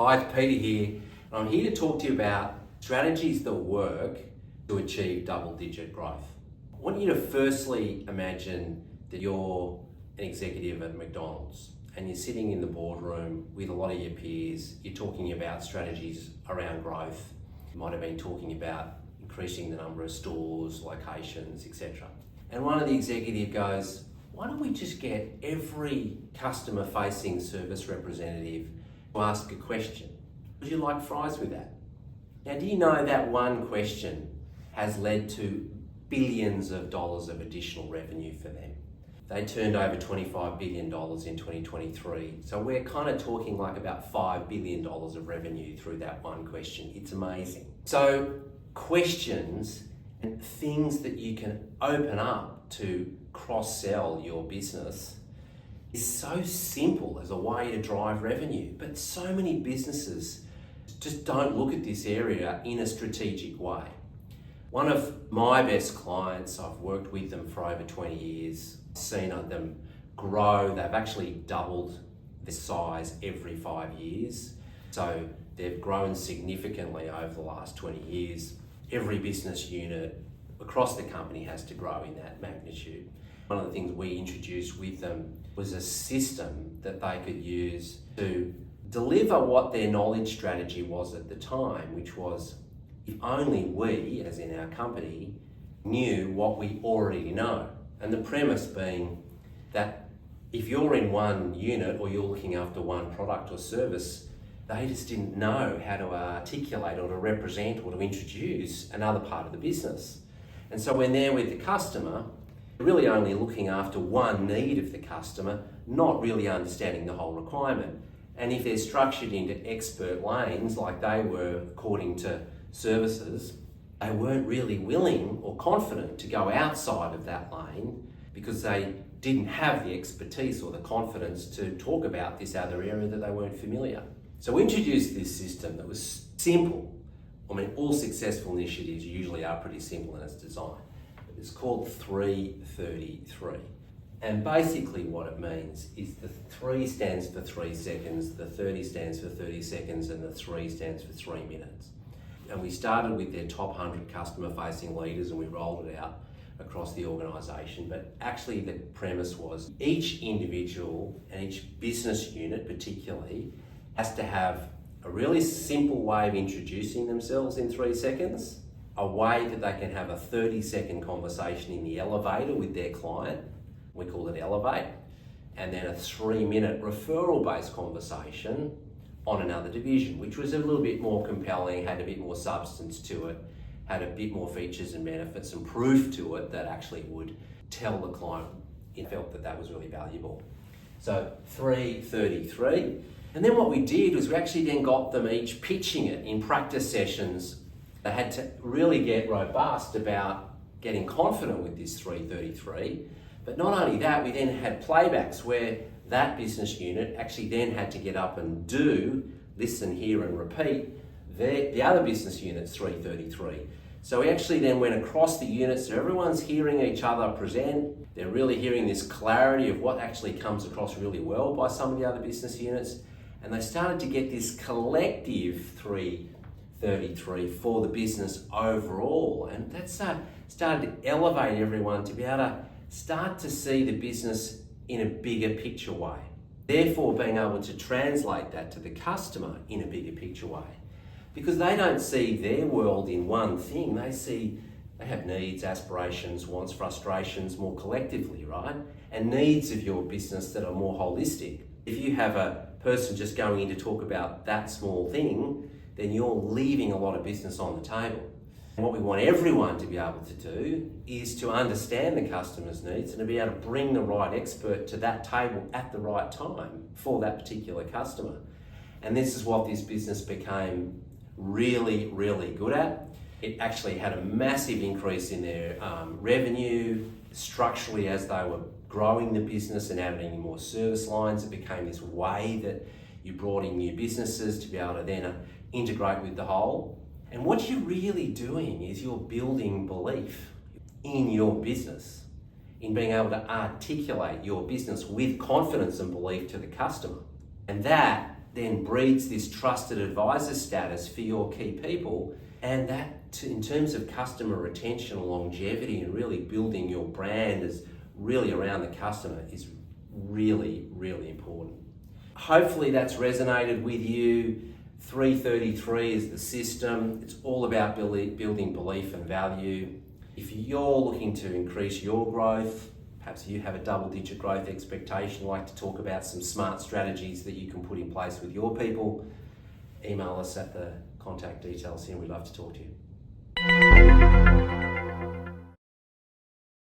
Hi, it's Peter here, and I'm here to talk to you about strategies that work to achieve double-digit growth. I want you to firstly imagine that you're an executive at McDonald's and you're sitting in the boardroom with a lot of your peers. You're talking about strategies around growth. You might have been talking about increasing the number of stores, locations, etc. And one of the executive goes, why don't we just get every customer-facing service representative to ask a question? Would you like fries with that? Now, do you know that one question has led to billions of dollars of additional revenue for them? They turned over $25 billion in 2023. So we're kind of talking like about $5 billion of revenue through that one question. It's amazing. So questions and things that you can open up to cross-sell your business is so simple as a way to drive revenue. But so many businesses just don't look at this area in a strategic way. One of my best clients, I've worked with them for over 20 years, seen them grow. They've actually doubled their size every 5 years. So they've grown significantly over the last 20 years. Every business unit across the company has to grow in that magnitude. One of the things we introduced with them was a system that they could use to deliver what their knowledge strategy was at the time, which was if only we, as in our company, knew what we already know. And the premise being that if you're in one unit or you're looking after one product or service, they just didn't know how to articulate or to represent or to introduce another part of the business. And so when they're with the customer, they're really only looking after one need of the customer, not really understanding the whole requirement. And if they're structured into expert lanes like they were according to services, they weren't really willing or confident to go outside of that lane because they didn't have the expertise or the confidence to talk about this other area that they weren't familiar. So we introduced this system that was simple. I mean, all successful initiatives usually are pretty simple in its design. It's called 3-30-3. And basically what it means is the 3 stands for 3 seconds, the 30 stands for 30 seconds, and the 3 stands for 3 minutes. And we started with their top 100 customer-facing leaders and we rolled it out across the organisation. But actually the premise was each individual and each business unit particularly has to have a really simple way of introducing themselves in 3 seconds, a way that they can have a 30-second conversation in the elevator with their client, we call it Elevate, and then a 3-minute referral-based conversation on another division, which was a little bit more compelling, had a bit more substance to it, had a bit more features and benefits and proof to it that actually would tell the client it felt that that was really valuable. So 3-30-3. And then what we did was we actually then got them each pitching it in practice sessions. They had to really get robust about getting confident with this 3-30-3. But not only that, we then had playbacks where that business unit actually then had to get up and do, listen, hear and repeat the other business unit's 3-30-3. So we actually then went across the units so everyone's hearing each other present. They're really hearing this clarity of what actually comes across really well by some of the other business units. And they started to get this collective 3-30-3 for the business overall. And that started to elevate everyone to be able to start to see the business in a bigger picture way. Therefore, being able to translate that to the customer in a bigger picture way. Because they don't see their world in one thing. They have needs, aspirations, wants, frustrations more collectively, right? And needs of your business that are more holistic. If you have a person just going in to talk about that small thing, then you're leaving a lot of business on the table. And what we want everyone to be able to do is to understand the customer's needs and to be able to bring the right expert to that table at the right time for that particular customer. And this is what this business became really, really good at. It actually had a massive increase in their revenue structurally as they were growing the business and adding more service lines. It became this way that you brought in new businesses to be able to then integrate with the whole. And what you're really doing is you're building belief in your business, in being able to articulate your business with confidence and belief to the customer. And that then breeds this trusted advisor status for your key people, and that in terms of customer retention, longevity, and really building your brand as really around the customer is really, really important. Hopefully that's resonated with you. 333 is the system. It's all about building belief and value. If you're looking to increase your growth, perhaps you have a double-digit growth expectation, like to talk about some smart strategies that you can put in place with your people, email us at the contact details here and we'd love to talk to you.